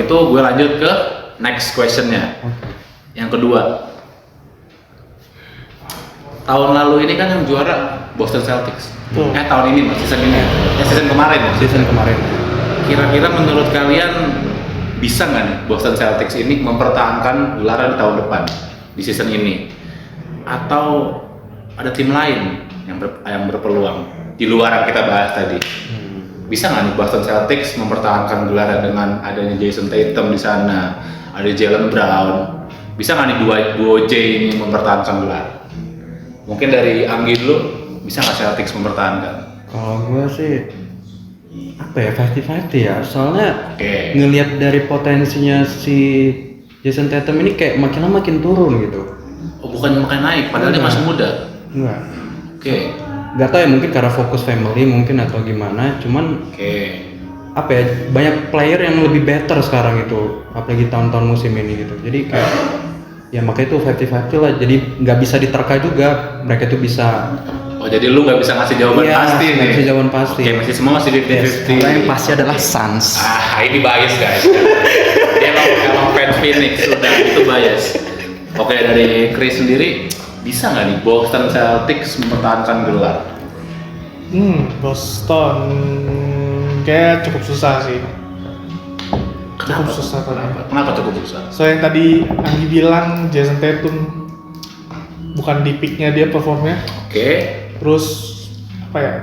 gitu gue lanjut ke next questionnya. Yang kedua, tahun lalu ini kan yang juara Boston Celtics. Tahun ini mas, season ini season kemarin. Kira-kira menurut kalian bisa nggak nih Boston Celtics ini mempertahankan gelar di tahun depan di season ini? Atau ada tim lain yang berpeluang di luar yang kita bahas tadi? Bisa nggak nih Boston Celtics mempertahankan gelar dengan adanya Jason Tatum di sana, ada Jaylen Brown? Bisa nggak nih duo J ini mempertahankan gelar? Mungkin dari Anggi dulu, bisa nggak Celtics mempertahankan? Kalau gue sih apa ya, 50-50 ya, soalnya ngelihat dari potensinya si Jason Tatum ini kayak makin lama makin turun gitu. Oh, bukan makin naik, padahal dia masih muda. Enggak. Gak tau ya, mungkin karena fokus family mungkin atau gimana, cuman apa ya, banyak player yang lebih better sekarang itu, apalagi tahun-tahun musim ini gitu. Jadi kayak ya makanya itu 50-50 lah, jadi nggak bisa diterka juga mereka tuh bisa. Oh, jadi lu nggak bisa ngasih jawaban pasti nih? Nggak bisa jawaban pasti. Oke, masih semua masih di 50-50. Karena yang pasti adalah Suns. Ini bias guys. Dia emang fans Phoenix, sudah itu bias. Oke, dari Chris sendiri, bisa nggak nih Boston Celtics mempertahankan gelar? Boston kayak cukup susah sih. Cukup susah. Kenapa cukup susah? So yang tadi Anggi bilang Jason Tatum bukan di peaknya dia performnya. Terus apa ya?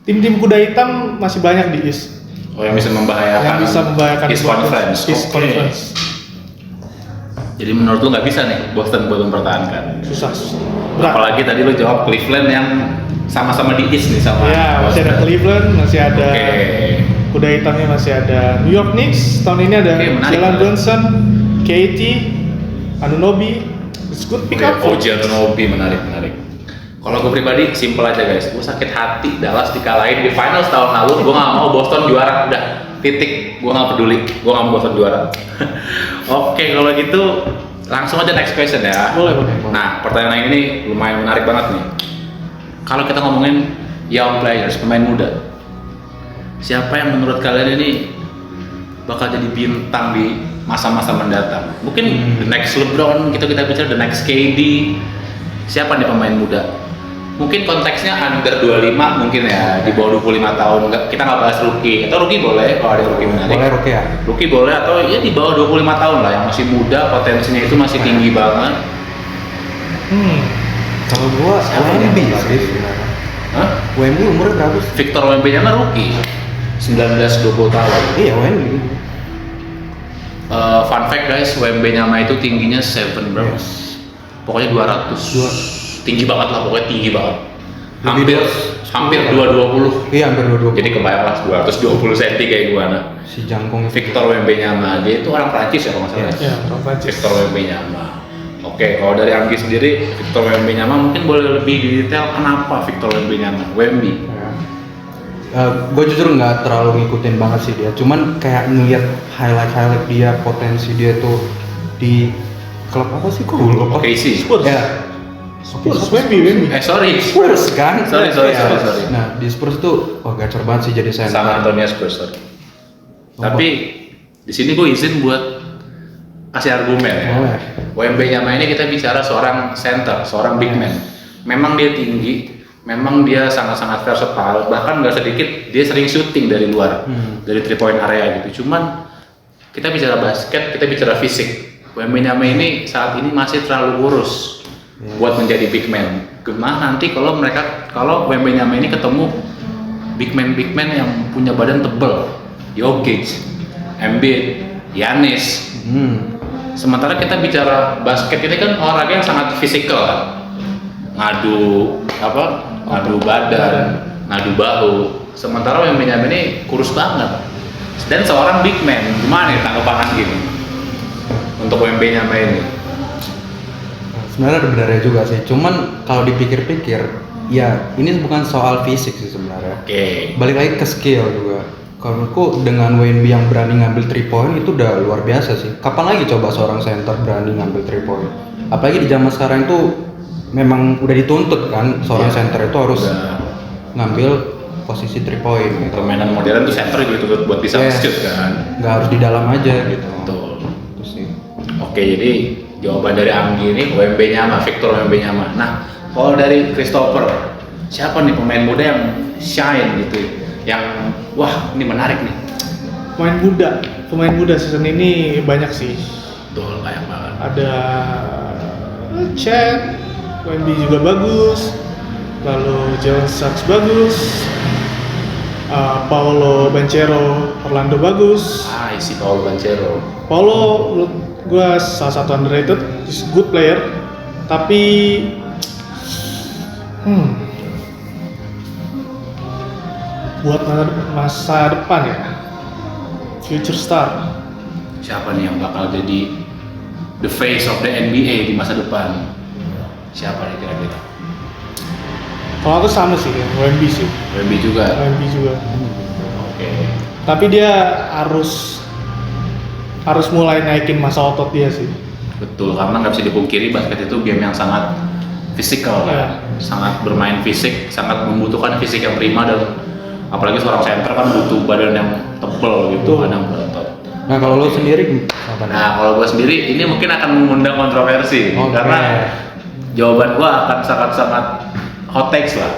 Tim-tim kuda hitam masih banyak di East. Oh, yang bisa membahayakan. East Conference. Conference. Jadi menurut lu nggak bisa nih Boston buat mempertahankan? Susah. Apalagi tadi lu jawab Cleveland yang sama-sama di East nih sama. Ya, masih ada Cleveland, masih ada kuda hitamnya, masih ada New York Knicks. Tahun ini ada Jalen Brunson, KT, Anunoby. It's good pick up. Anunoby menarik. Kalau gue pribadi simpel aja guys, gue sakit hati Dallas dikalahin di finals tahun lalu. Gue nggak mau Boston juara, udah titik. Gue nggak peduli, gue nggak mau Boston juara. Oke, kalau gitu langsung aja next question ya. Boleh. Nah, pertanyaan ini lumayan menarik banget nih. Kalau kita ngomongin young players, pemain muda, siapa yang menurut kalian ini bakal jadi bintang di masa-masa mendatang? Mungkin the next LeBron, kita bicara the next KD. Siapa nih pemain muda? Mungkin konteksnya under 25 mungkin ya, di bawah 25 tahun. Kita nggak bahas rookie. Atau rookie boleh, kalau ada rookie menarik. Boleh rookie ya? Rookie boleh, atau ya di bawah 25 tahun lah, yang masih muda, potensinya itu masih tinggi banget. Kalau gua Wemby sih sebenarnya. Wemby umurnya berapa sih? Victor Wembanyama rookie, 19-20 tahun. Iya, Wemby. Fun fact guys, Wembanyama itu tingginya 7 berapa? Pokoknya 200. Tinggi banget lah, pokoknya tinggi banget. Hampir 220. Iya, hampir 220. Jadi kebayang lah 220 cm kayak gimana. Si jangkung Victor Wembanyama, dia itu orang Prancis ya kalau nggak salah. Iya, orang Prancis. Victor Wembanyama. Oke, kalau dari Anggi sendiri, Victor Wembanyama mungkin boleh lebih detail kenapa Victor Wembanyama, Wemby. Gue jujur nggak terlalu ngikutin banget sih dia, cuman kayak ngeliat highlight dia, potensi dia tuh di klub apa sih, kok lupa. Spurs. Ya. Wemby. Spurs kan? Sorry. Nah, di Spurs tuh gacor banget sih jadi center. San Antonio Spurs, sorry. Tapi di sini gue izin buat kasih argumen ya. Wembanyama ini kita bicara seorang center, seorang big man. Memang dia tinggi, memang dia sangat-sangat versatile, bahkan nggak sedikit dia sering shooting dari luar, dari 3 point area gitu. Cuman kita bicara basket, kita bicara fisik. Wembanyama ini saat ini masih terlalu kurus buat menjadi big man. Gimana nanti kalau Wembanyama ini ketemu big man yang punya badan tebel, Jokic, Embiid, Giannis. Sementara kita bicara basket ini kan olahraga yang sangat fisikal kan, ngadu badan, ngadu bahu. Sementara Wembanyama ini kurus banget dan seorang big man. Gimana nih tanggapan gini untuk Wembanyama ini? Sebenarnya ada benarnya juga sih, cuman kalau dipikir-pikir ya ini bukan soal fisik sih sebenarnya. Balik lagi ke skill juga. Kalau menurutku dengan Wemby yang berani ngambil 3 point itu udah luar biasa sih. Kapan lagi coba seorang center berani ngambil 3 point? Apalagi di zaman sekarang itu memang udah dituntut kan seorang center itu harus ngambil posisi 3 point gitu. Permainan modern tuh center gitu buat bisa shoot kan. Nggak harus di dalam aja gitu. Betul. Itu sih. Oke, jadi jawaban dari Anggi ini WMB-nya mah, Victor WMB-nya mah. Nah, kalau dari Christopher, siapa nih pemain muda yang shine gitu, yang wah ini menarik nih? Pemain muda season ini banyak sih. Betul, banyak banget. Ada Chet, WMB juga bagus, lalu Jalen Suggs bagus, Paolo Banchero Orlando bagus. Isi Paolo Banchero. Paolo menurut gue salah satu underrated, is good player, tapi buat masa depan ya, future star. Siapa nih yang bakal jadi the face of the NBA di masa depan? Siapa nih kira-kira? Kalau aku sama sih, WMB sih. WMB juga. WMB juga. Oke. Tapi dia harus mulai naikin masa otot dia sih. Betul, karena nggak bisa dipungkiri basket itu game yang sangat fisikal kan, sangat bermain fisik, sangat membutuhkan fisik yang prima, dan apalagi seorang center kan butuh badan yang tebal gitu, kadang berotot. Nah kalau lo sendiri apa nih? Nah kalau gue sendiri ini mungkin akan mengundang kontroversi, karena jawaban gue akan sangat-sangat hot takes lah.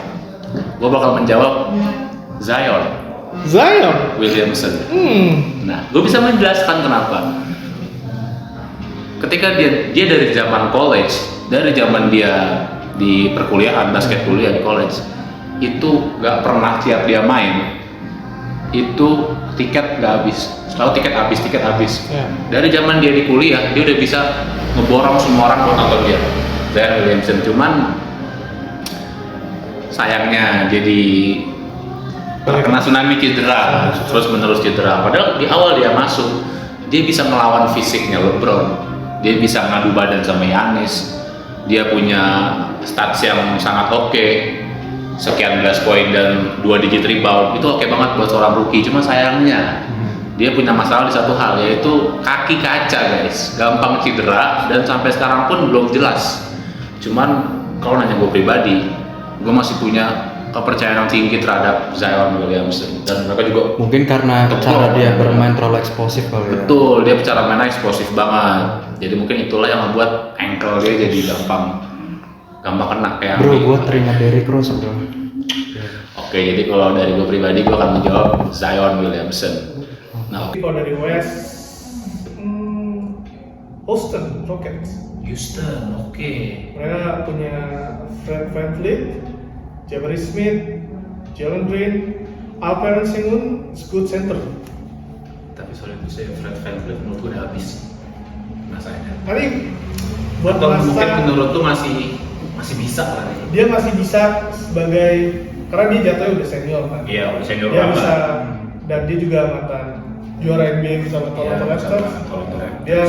Gue bakal menjawab Zion Williamson. Nah, gue bisa menjelaskan kenapa. Ketika dia dari zaman college, dari zaman dia di perkuliahan, basket kuliah di college, itu nggak pernah tiap dia main itu tiket nggak habis, selalu tiket habis. Dari zaman dia di kuliah, dia udah bisa ngeborong semua orang buat nonton dia, Zion Williamson. Cuman sayangnya jadi terkena tsunami cedera, terus menerus cedera. Padahal di awal dia masuk, dia bisa melawan fisiknya LeBron, dia bisa ngadu badan sama Giannis, dia punya stats yang sangat oke, sekian belas poin dan 2 digit rebound, itu oke banget buat seorang rookie. Cuma sayangnya dia punya masalah di satu hal, yaitu kaki kaca guys, gampang cedera dan sampai sekarang pun belum jelas. Cuman kalau nanya gue pribadi, gue masih punya kepercayaan yang tinggi terhadap Zion Williamson, dan mereka juga mungkin karena cara dia bermain terlalu eksplosif kali ya. Betul, dia cara mainnya eksplosif banget. Jadi mungkin itulah yang membuat ankle dia jadi gampang kena kayak. Bro, gue teringat Derrick Rose bro. Oke, jadi kalau dari gue pribadi gue akan menjawab Zion Williamson. Nah, kalau dari West, Houston Rockets. Oke. Mereka punya Fred VanVleet, Jabari Smith, Jalen Green, Alperen Sengun, good center. Tapi soalnya saya Fred VanVleet menurut gue udah habis masanya. Tapi buat atau masa, mungkin menurut tuh masih bisa lah. Dia masih bisa sebagai, karena dia jatuhnya udah senior kan. Iya, udah senior dia banget. Bisa, dan dia juga mantan juara NBA bersama Toronto Raptors. Dia